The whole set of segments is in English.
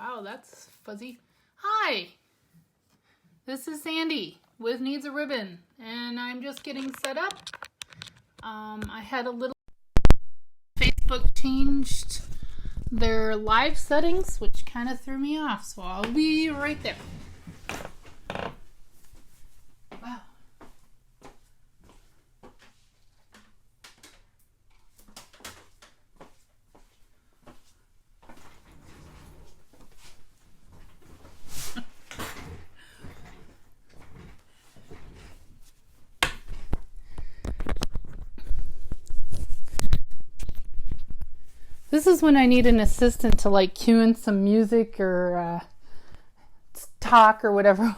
Wow, that's fuzzy. Hi, this is Sandy with Needs a Ribbon, and I'm just getting set up. I had a little Facebook changed their live settings, which kind of threw me off, so I'll be right there. Wow. This is when I need an assistant to like cue in some music or talk or whatever.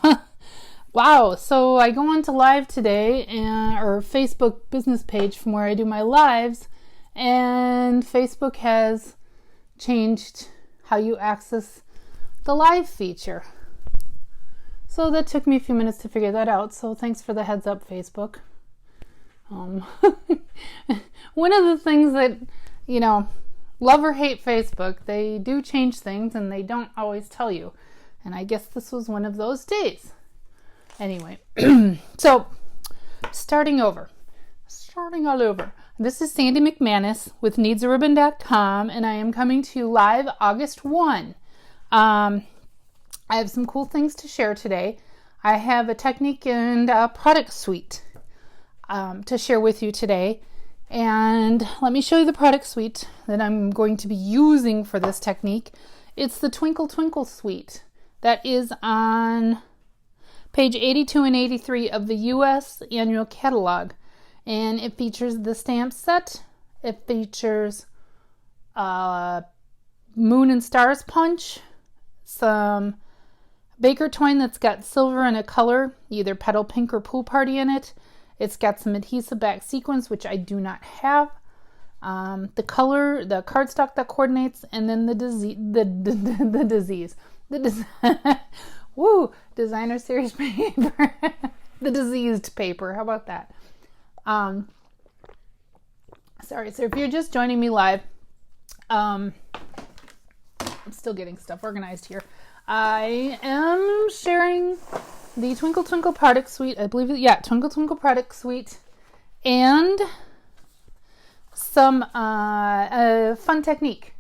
Wow, so I go on to live today or Facebook business page from where I do my lives, and Facebook has changed how you access the live feature. So that took me a few minutes to figure that out, so thanks for the heads up, Facebook. One of the things that, love or hate Facebook, they do change things and they don't always tell you. And I guess this was one of those days. Anyway, so starting all over. This is Sandy McManus with needsaribbon.com, and I am coming to you live August 1. I have some cool things to share today. I have a technique and a product suite to share with you today. And let me show you the product suite that I'm going to be using for this technique. It's the Twinkle Twinkle suite that is on page 82 and 83 of the U.S. annual catalog. And it features the stamp set. It features moon and stars punch, some baker twine that's got silver and a color, either petal pink or pool party in it. It's got some adhesive back sequins, which I do not have. The color, the cardstock that coordinates, and then the designer series paper, the diseased paper. How about that? Sorry, so if you're just joining me live, I'm still getting stuff organized here. I am sharing the Twinkle Twinkle product suite, I believe, Twinkle Twinkle product suite, and some fun technique.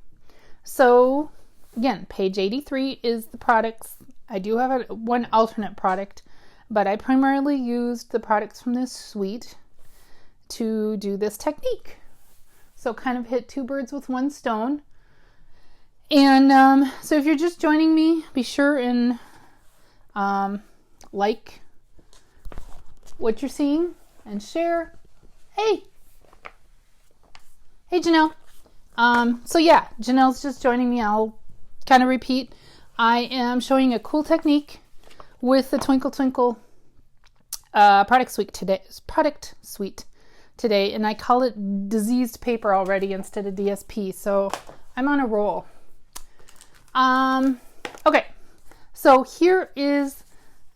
So again, page 83 is the products. I do have one alternate product, but I primarily used the products from this suite to do this technique. So kind of hit two birds with one stone. And so if you're just joining me, be sure and like what you're seeing and share. Hey Janelle. So yeah, Janelle's just joining me. I'll kind of repeat. I am showing a cool technique with the Twinkle Twinkle product suite today, and I call it diseased paper already instead of DSP. So I'm on a roll. Okay, so here is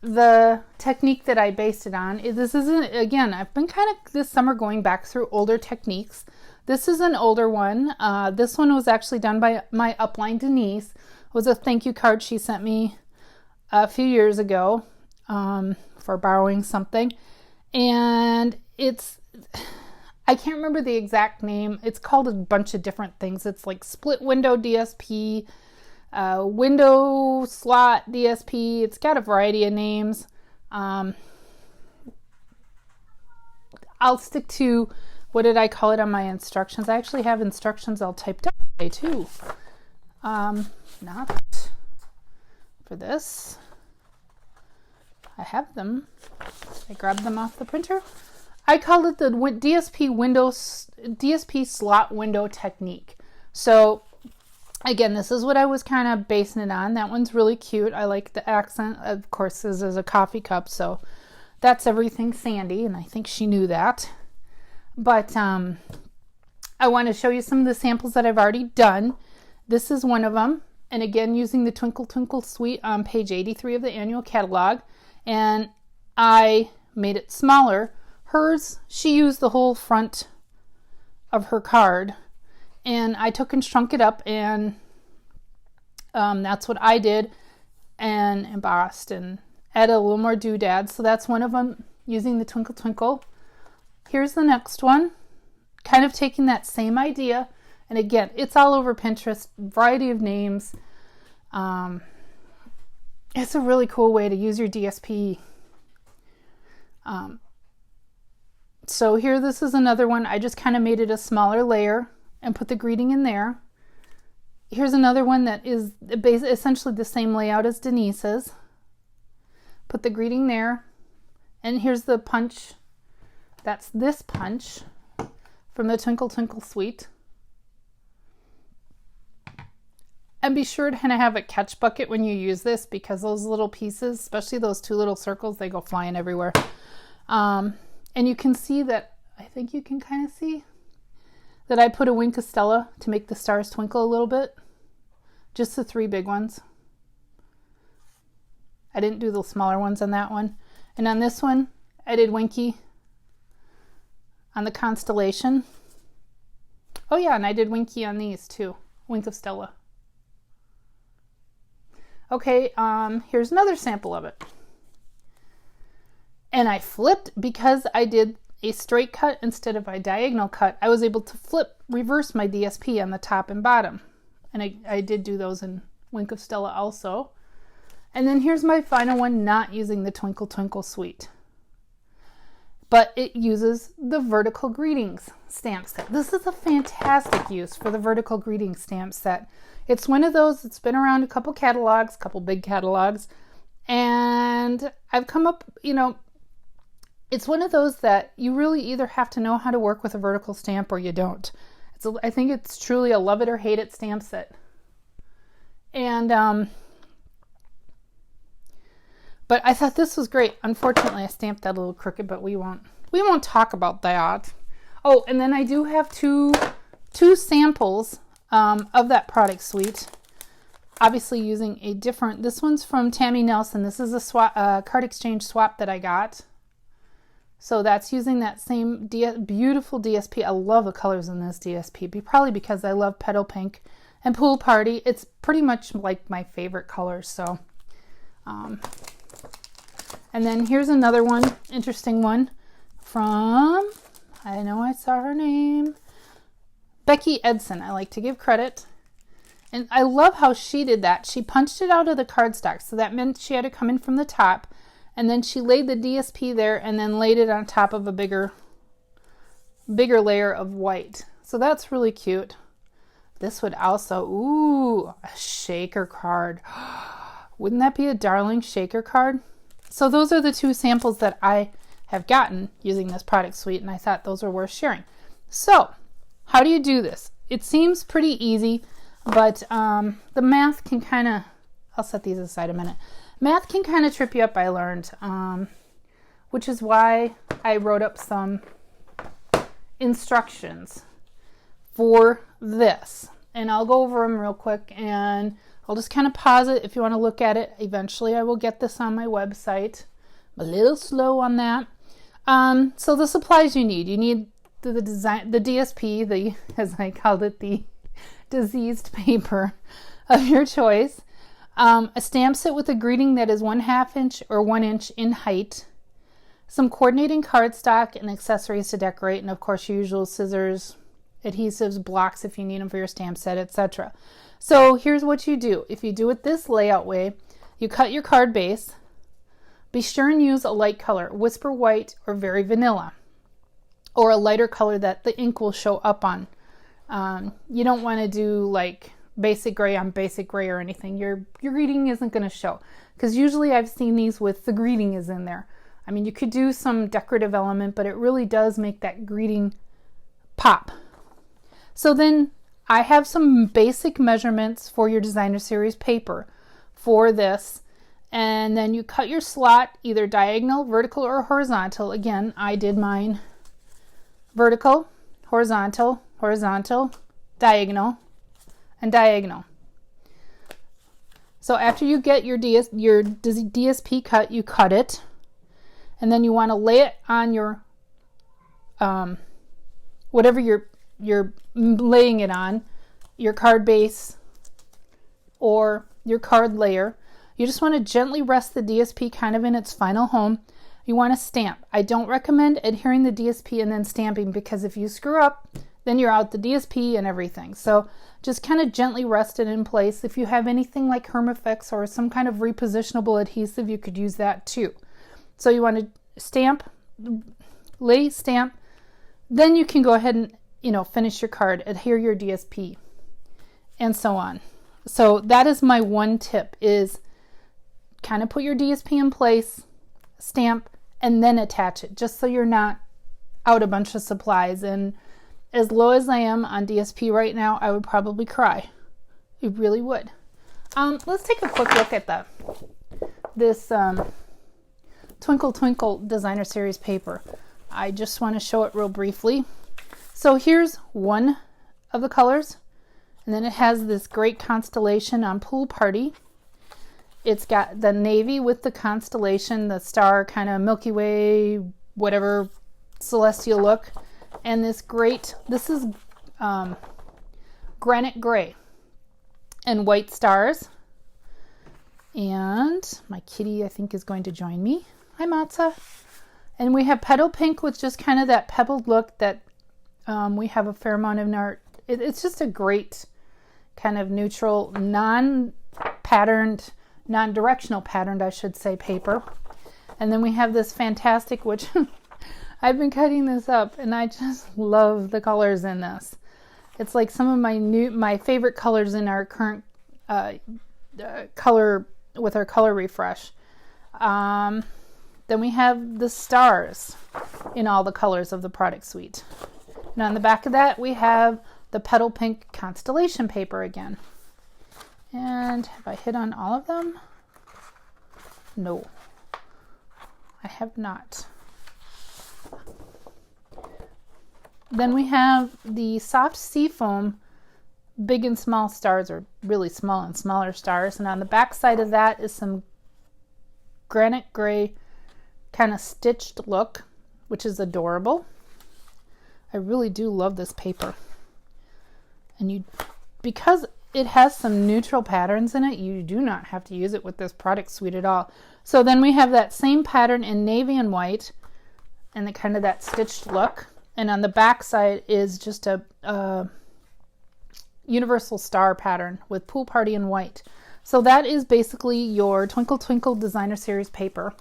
the technique that I based it on. This isn't, again, I've been kind of this summer going back through older techniques. This is an older one. This one was actually done by my upline Denise. It was a thank you card she sent me a few years ago for borrowing something. And I can't remember the exact name. It's called a bunch of different things. It's like split window DSP, window slot DSP. It's got a variety of names. I'll stick to, what did I call it on my instructions? I actually have instructions all typed up today too. Not for this. I have them. I grabbed them off the printer. I called it the DSP Slot Window Technique. So again, this is what I was kind of basing it on. That one's really cute. I like the accent. Of course, this is a coffee cup, so that's everything Sandy, and I think she knew that. But I want to show you some of the samples that I've already done. This is one of them. And again, using the Twinkle Twinkle suite on page 83 of the annual catalog. And I made it smaller. Hers, she used the whole front of her card. And I took and shrunk it up and That's what I did, and embossed and added a little more doodads. So that's one of them, using the Twinkle Twinkle. Here's the next one, kind of taking that same idea. And again, it's all over Pinterest, variety of names. It's a really cool way to use your DSP. So here, this is another one. I just kind of made it a smaller layer and put the greeting in there. Here's another one that is essentially the same layout as Denise's. Put the greeting there. And here's the punch. That's this punch from the Twinkle Twinkle Suite. And be sure to kind of have a catch bucket when you use this, because those little pieces, especially those two little circles, they go flying everywhere. And you can see that, I think you can kind of see that I put a wink of Stella to make the stars twinkle a little bit. Just the 3 big ones. I didn't do the smaller ones on that one. And on this one, I did Winky on the constellation. Oh yeah, and I did Winky on these too. Wink of Stella. Okay, here's another sample of it. And I flipped, because I did a straight cut instead of a diagonal cut. I was able to reverse my DSP on the top and bottom. And I did do those in Wink of Stella also. And then here's my final one, not using the Twinkle Twinkle Suite. But it uses the vertical greetings stamp set. This is a fantastic use for the vertical greetings stamp set. It's one of those that's been around a couple catalogs, couple big catalogs. And I've come up, it's one of those that you really either have to know how to work with a vertical stamp or you don't. I think it's truly a love it or hate it stamp set. And, but I thought this was great. Unfortunately, I stamped that a little crooked, but we won't talk about that. Oh, and then I do have two samples of that product suite. Obviously using a different, this one's from Tammy Nelson. This is a card exchange swap that I got. So that's using that same beautiful DSP. I love the colors in this DSP, probably because I love Petal Pink and Pool Party. It's pretty much like my favorite colors. So, and then here's another one, interesting one from, I know I saw her name, Becky Edson. I like to give credit. And I love how she did that. She punched it out of the cardstock. So that meant she had to come in from the top. And then she laid the DSP there and then laid it on top of a bigger layer of white. So that's really cute. This would also, ooh, a shaker card. Wouldn't that be a darling shaker card? So those are the 2 samples that I have gotten using this product suite, and I thought those were worth sharing. So how do you do this? It seems pretty easy, but the math can kind of, I'll set these aside a minute. Math can kind of trip you up, I learned, which is why I wrote up some instructions for this. And I'll go over them real quick, and I'll just kind of pause it if you want to look at it. Eventually I will get this on my website. I'm a little slow on that. So the supplies you need the DSP, as I called it, the diseased paper of your choice. A stamp set with a greeting that is 1/2 inch or 1 inch in height. Some coordinating cardstock and accessories to decorate, and of course your usual scissors, adhesives, blocks if you need them for your stamp set, etc. So here's what you do. If you do it this layout way, you cut your card base. Be sure and use a light color, Whisper White or Very Vanilla, or a lighter color that the ink will show up on. You don't want to do like basic gray on basic gray or anything. Your greeting isn't going to show, because usually I've seen these with the greeting is in there. I mean, you could do some decorative element, but it really does make that greeting pop. So then I have some basic measurements for your designer series paper for this, and then you cut your slot either diagonal, vertical, or horizontal. Again, I did mine vertical, horizontal, horizontal, diagonal, and diagonal. So after you get your DSP cut, you cut it, and then you want to lay it on your whatever you're laying it on, your card base, or your card layer. You just want to gently rest the DSP kind of in its final home. You want to stamp. I don't recommend adhering the DSP and then stamping, because if you screw up, then you're out the DSP and everything. So just kind of gently rest it in place. If you have anything like Hermafix or some kind of repositionable adhesive, you could use that too. So you want to stamp, lay, stamp, then you can go ahead and, you know, finish your card, adhere your DSP, and so on. So that is my one tip, is kind of put your DSP in place, stamp, and then attach it, just so you're not out a bunch of supplies. And as low as I am on DSP right now, I would probably cry. It really would. Let's take a quick look at this Twinkle Twinkle Designer Series paper. I just want to show it real briefly. So here's one of the colors, and then it has this great constellation on Pool Party. It's got the navy with the constellation, the star, kind of Milky Way, whatever, celestial look. And this is granite gray and white stars. And my kitty, I think, is going to join me. Hi, Matza. And we have petal pink with just kind of that pebbled look that we have a fair amount of in our. It's just a great kind of neutral, non-patterned, non-directional patterned, I should say, paper. And then we have this fantastic, which I've been cutting this up, and I just love the colors in this. It's like some of my favorite colors in our current color with our color refresh. Then we have the stars in all the colors of the product suite. And on the back of that, we have the petal pink constellation paper again. And have I hit on all of them? No, I have not. Then we have the soft seafoam big and small stars, or really small and smaller stars. And on the back side of that is some granite gray kind of stitched look, which is adorable. I really do love this paper. And because it has some neutral patterns in it, you do not have to use it with this product suite at all. So then we have that same pattern in navy and white, and the kind of that stitched look. And on the back side is just a universal star pattern with Pool Party in white. So that is basically your Twinkle Twinkle Designer Series paper,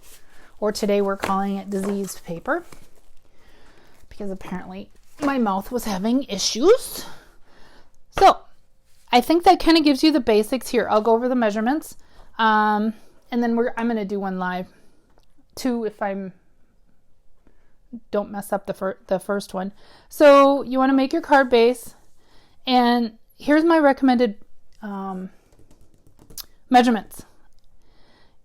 or today we're calling it diseased paper, because apparently my mouth was having issues. So I think that kind of gives you the basics here. I'll go over the measurements, and then I'm going to do one live too if I don't mess up the first one. So you want to make your card base, and here's my recommended measurements.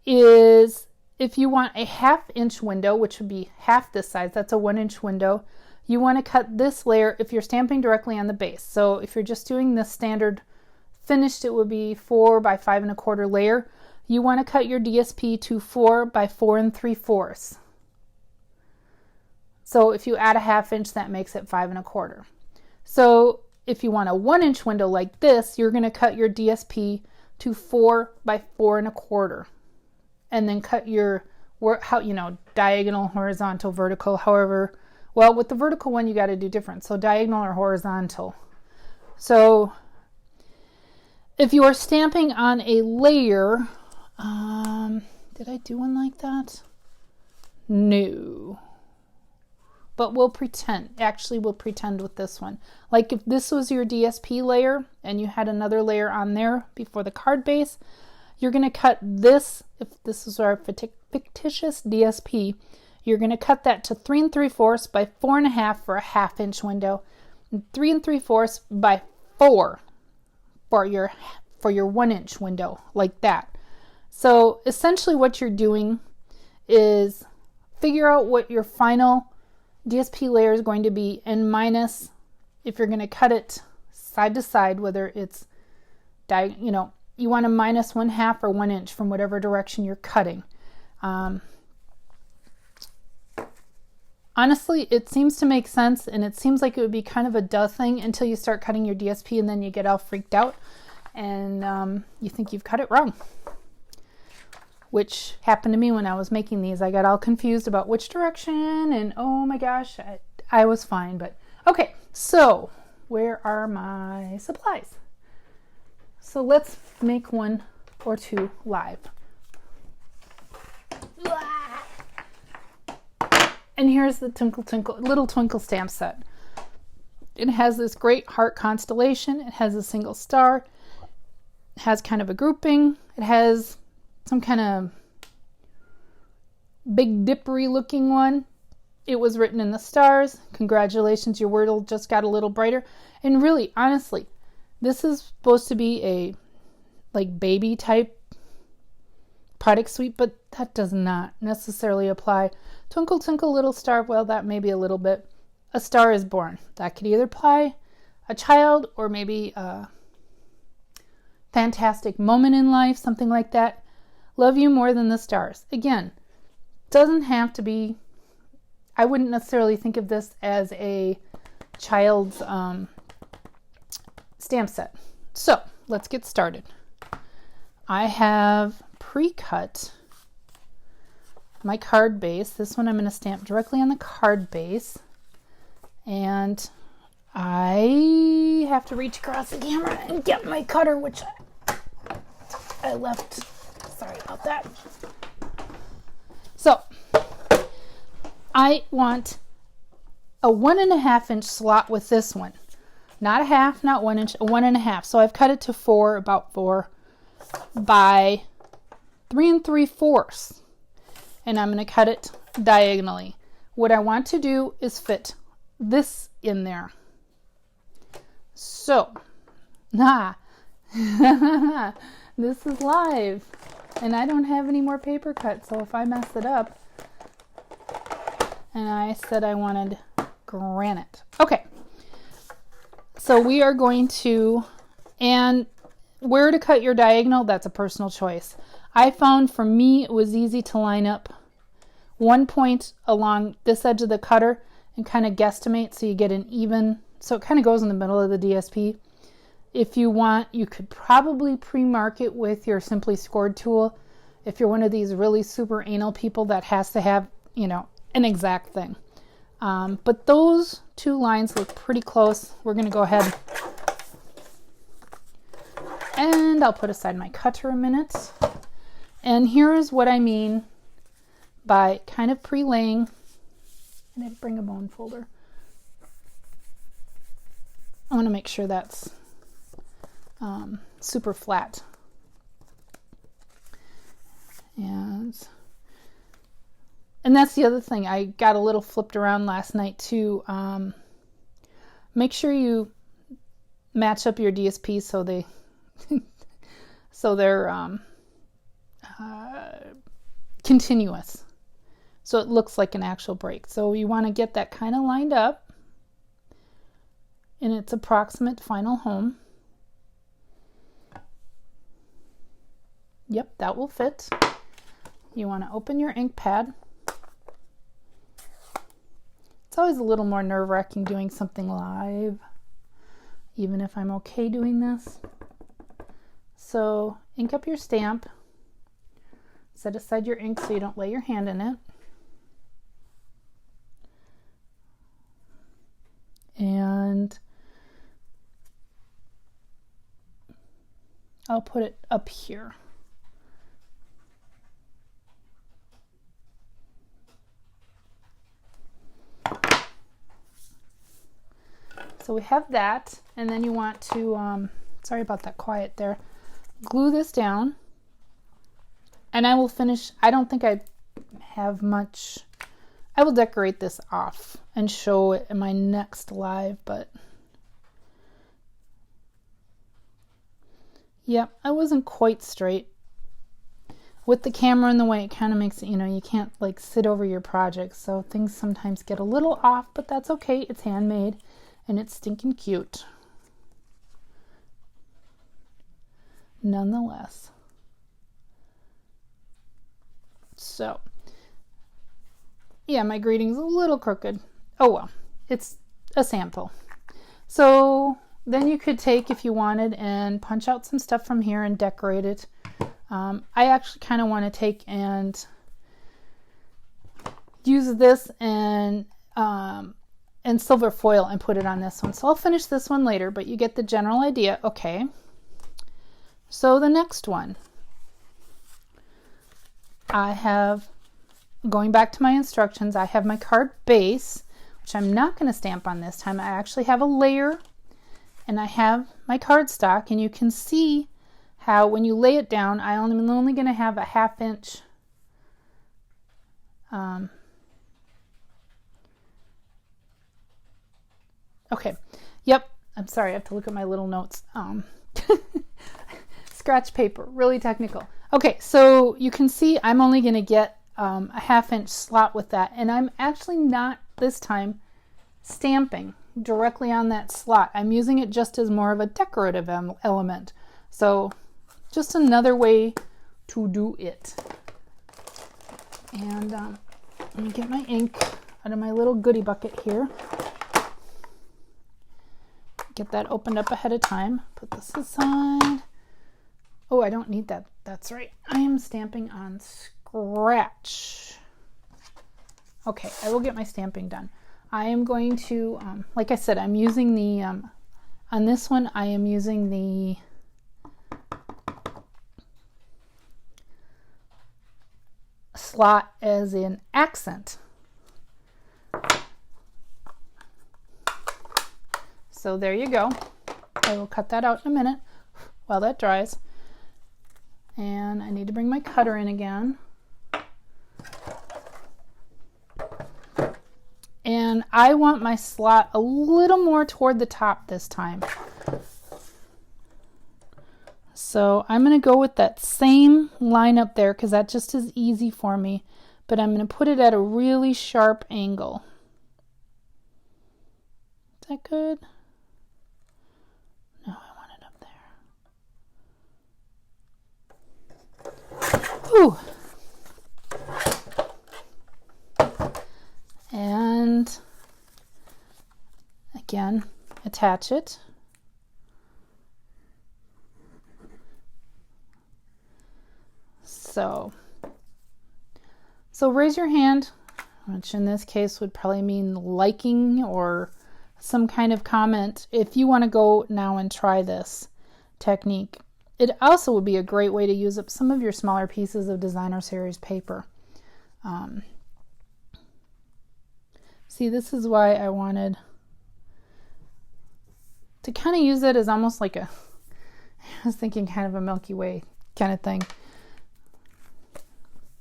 Is if you want a 1/2 inch window, which would be half this size, that's a 1 inch window, you want to cut this layer if you're stamping directly on the base. So if you're just doing the standard finished, it would be 4 by 5 1/4 layer. You want to cut your DSP to 4 by 4 3/4. So if you add a 1/2 inch, that makes it 5 1/4. So if you want a 1 inch window like this, you're going to cut your DSP to 4 by 4 1/4, and then cut your diagonal, horizontal, vertical, however. Well, with the vertical one, you got to do different. So diagonal or horizontal. So if you are stamping on a layer, did I do one like that? No. But we'll pretend. Actually, we'll pretend with this one. Like if this was your DSP layer and you had another layer on there before the card base, you're going to cut this. If this is our fictitious DSP, you're going to cut that to 3 3/4 by 4 1/2 for a 1/2 inch window, and 3 3/4 by 4 for your 1 inch window, like that. So essentially what you're doing is figure out what your final DSP layer is going to be, and minus, if you're going to cut it side to side, whether it's you want to minus 1/2 or 1 inch from whatever direction you're cutting. Honestly, it seems to make sense, and it seems like it would be kind of a duh thing until you start cutting your DSP, and then you get all freaked out. and you think you've cut it wrong, which happened to me when I was making these. I got all confused about which direction, and oh my gosh, I was fine. But okay, so where are my supplies? So let's make one or two live. And here's the little twinkle stamp set. It has this great heart constellation. It has a single star. It has kind of a grouping. It has some kind of big dippery looking one. It was written in the stars. Congratulations, your wordle just got a little brighter. And really, honestly, this is supposed to be a like baby type product suite, but that does not necessarily apply. Twinkle Twinkle Little Star, well, that may be a little bit. A Star is Born. That could either apply a child or maybe a fantastic moment in life, something like that. Love you more than the stars. Again, doesn't have to be, I wouldn't necessarily think of this as a child's stamp set. So let's get started. I have pre-cut my card base. This one I'm going to stamp directly on the card base. And I have to reach across the camera and get my cutter, which I left. Sorry about that. So I want a 1.5 inch slot with this one. Not a half, not 1 inch, a 1.5. So I've cut it to about 4 by 3 3/4. And I'm going to cut it diagonally. What I want to do is fit this in there. So, this is live, and I don't have any more paper cut, so if I mess it up, and I said I wanted granite. Okay, so we are going to, and where to cut your diagonal, that's a personal choice. I found for me it was easy to line up one point along this edge of the cutter and kind of guesstimate so you get an even, so it kind of goes in the middle of the DSP. If you want, you could probably pre-mark it with your Simply Scored tool if you're one of these really super anal people that has to have, you know, an exact thing. But those two lines look pretty close. We're going to go ahead and I'll put aside my cutter a minute. And here's what I mean by kind of pre-laying. I didn't bring a bone folder. I want to make sure that's super flat. And that's the other thing. I got a little flipped around last night too. Make sure you match up your DSP so they're continuous. So it looks like an actual break. So you want to get that kind of lined up in its approximate final home. Yep, that will fit. You want to open your ink pad. It's always a little more nerve-wracking doing something live, even if I'm okay doing this. So ink up your stamp. Set aside your ink so you don't lay your hand in it. And I'll put it up here. So we have that, and then you want to, sorry about that quiet there, glue this down, and I will finish. I don't think I have much. I will decorate this off and show it in my next live, but yeah, I wasn't quite straight. With the camera in the way, it kind of makes it, you know, you can't like sit over your project, so things sometimes get a little off, but that's okay. It's handmade and it's stinking cute nonetheless. So yeah, my greeting's a little crooked. Oh well, it's a sample. So then you could take, if you wanted, and punch out some stuff from here and decorate it. I actually kind of want to take and use this and silver foil and put it on this one. So I'll finish this one later, but you get the general idea. Okay. So the next one, I have, going back to my instructions, I have my card base, which I'm not going to stamp on this time. I actually have a layer, and I have my cardstock, and you can see how when you lay it down, I'm only going to have a 1/2 inch okay, yep, I'm sorry, I have to look at my little notes. Scratch paper, really technical. Okay, so you can see I'm only going to get a 1/2 inch slot with that, and I'm actually not this time stamping directly on that slot. I'm using it just as more of a decorative element. So just another way to do it. And let me get my ink out of my little goodie bucket here. Get that opened up ahead of time. Put this aside. Oh, I don't need that. That's right. I am stamping on scratch. Okay, I will get my stamping done. I am going to, like I said, I'm using the, on this one, I am using the slot as an accent. So there you go. I will cut that out in a minute while that dries. And I need to bring my cutter in again. And I want my slot a little more toward the top this time. So I'm going to go with that same line up there because that just is easy for me. But I'm going to put it at a really sharp angle. Is that good? No, I want it up there. Ooh. And again, attach it. So raise your hand, which in this case would probably mean liking or some kind of comment if you want to go now and try this technique. It also would be a great way to use up some of your smaller pieces of designer series paper. See, this is why I wanted to kind of use it as almost like a, I was thinking kind of a Milky Way kind of thing.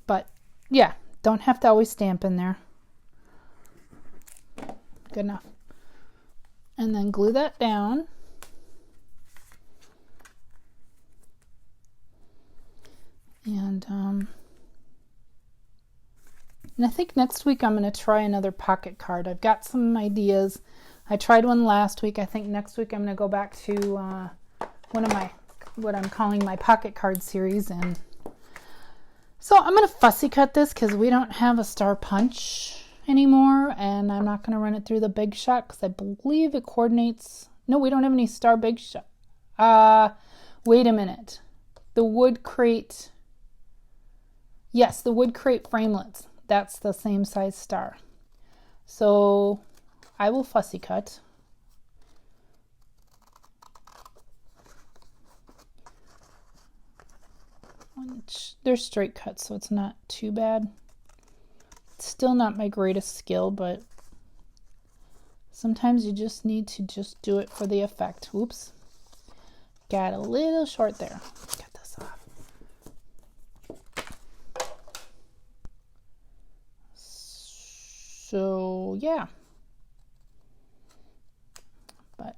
But yeah, don't have to always stamp in there. Good enough. And then glue that down. And I think next week I'm going to try another pocket card. I've got some ideas. I tried one last week. I think next week I'm going to go back to one of my, what I'm calling my pocket card series. And so I'm going to fussy cut this because we don't have a star punch anymore. And I'm not going to run it through the Big Shot because I believe it coordinates. No, we don't have any star Big Shot. Wait a minute. The wood crate. Yes, the wood crate framelits. That's the same size star. So I will fussy cut. They're straight cuts, so it's not too bad. It's still not my greatest skill, but sometimes you just need to just do it for the effect. Oops. Got a little short there. Cut this off. So yeah, but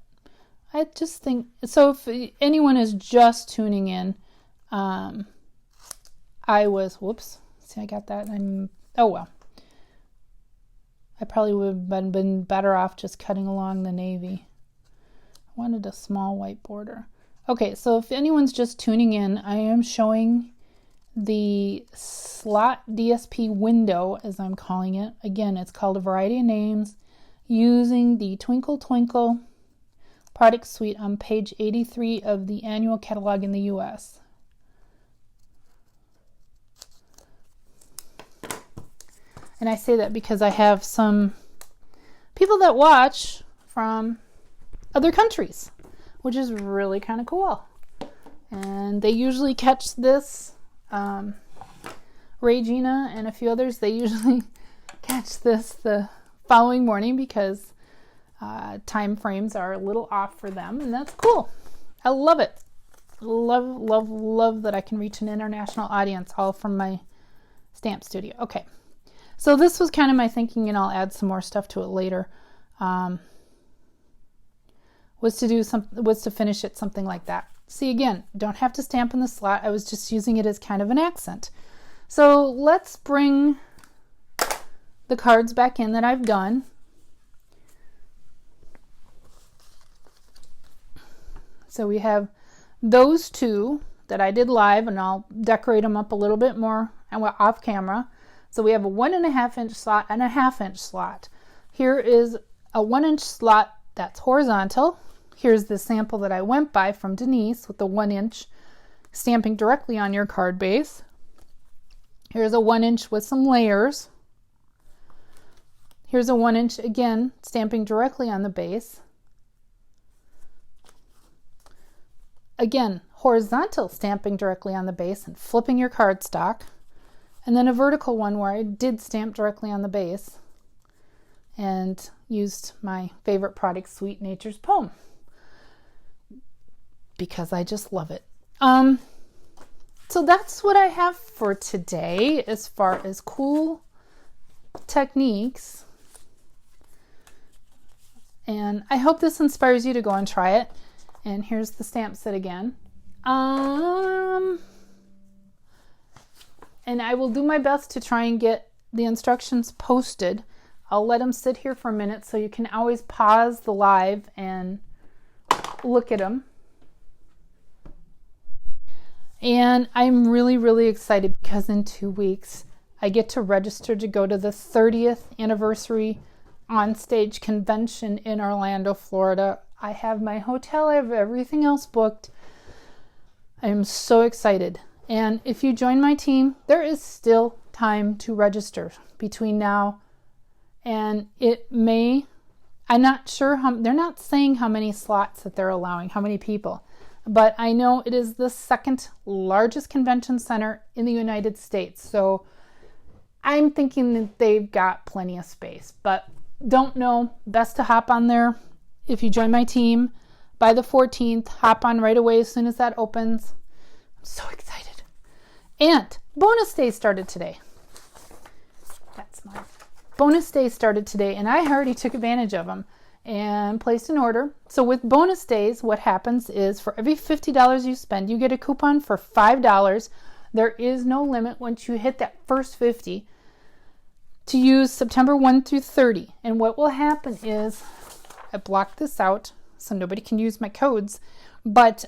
I just think, so if anyone is just tuning in, whoops, see I got that, oh well. I probably would have been better off just cutting along the navy. I wanted a small white border. Okay, so if anyone's just tuning in, I am showing the slot DSP window, as I'm calling it. Again, it's called a variety of names, using the Twinkle Twinkle product suite on page 83 of the annual catalog in the US. And I say that because I have some people that watch from other countries, which is really kind of cool. And they usually catch this, Regina and a few others, they usually catch this the following morning because time frames are a little off for them, and that's cool. I love it. Love, love, love that I can reach an international audience all from my stamp studio. Okay, so this was kind of my thinking, and I'll add some more stuff to it later. Was to finish it something like that. See, again, don't have to stamp in the slot. I was just using it as kind of an accent. So let's bring the cards back in that I've done. So we have those two that I did live, and I'll decorate them up a little bit more and off camera. So we have a 1.5 inch slot and a 1/2 inch slot. Here is a 1 inch slot that's horizontal. Here's the sample that I went by from Denise with the 1 inch stamping directly on your card base. Here's a 1 inch with some layers. Here's a 1 inch again, stamping directly on the base. Again, horizontal stamping directly on the base and flipping your cardstock. And then a vertical one where I did stamp directly on the base and used my favorite product suite, Nature's Poem, because I just love it. So that's what I have for today as far as cool techniques. And I hope this inspires you to go and try it. And here's the stamp set again. And I will do my best to try and get the instructions posted. I'll let them sit here for a minute so you can always pause the live and look at them. And I'm really, really excited because in 2 weeks I get to register to go to the 30th anniversary on-stage convention in Orlando, Florida. I have my hotel, I have everything else booked. I am so excited. And if you join my team, there is still time to register between now and it may, I'm not sure how, they're not saying how many slots that they're allowing, how many people, but I know it is the second largest convention center in the United States. So I'm thinking that they've got plenty of space, but don't know. Best to hop on there. If you join my team by the 14th, hop on right away as soon as that opens. I'm so excited. And bonus day started today. That's mine. Bonus day started today, and I already took advantage of them and placed an order. So with bonus days, what happens is for every $50 you spend, you get a coupon for $5. There is no limit once you hit that first 50 to use September 1 through 30. And what will happen is, I blocked this out so nobody can use my codes, but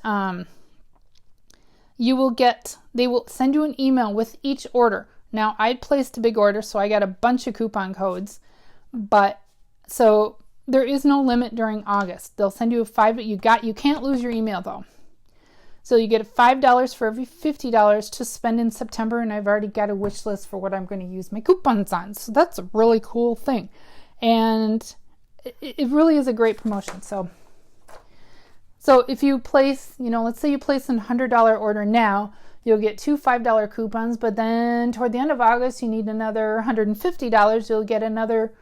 you will get, they will send you an email with each order. Now, I placed a big order, so I got a bunch of coupon codes, but so there is no limit during August. They'll send you a $5, you can't lose your email though. So you get $5 for every $50 to spend in September, and I've already got a wish list for what I'm going to use my coupons on. So that's a really cool thing. And it really is a great promotion. So if you place, let's say you place a $100 order now, you'll get 2 $5 coupons, but then toward the end of August, you need another $150. You'll get another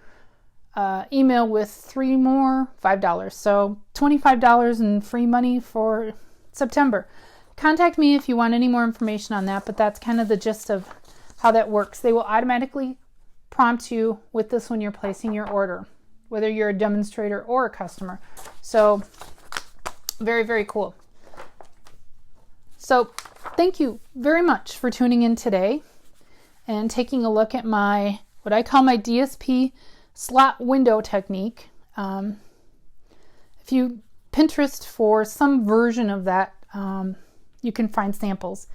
email with 3 more $5. So $25 in free money for September. Contact me if you want any more information on that, but that's kind of the gist of how that works. They will automatically prompt you with this when you're placing your order, whether you're a demonstrator or a customer. So very, very cool. So thank you very much for tuning in today and taking a look at my, what I call my DSP Slot Window Technique. If you Pinterest for some version of that, you can find samples.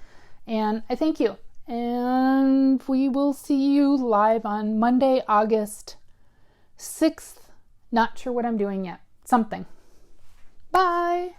And I thank you. And we will see you live on Monday, August 6th. Not sure what I'm doing yet. Something. Bye!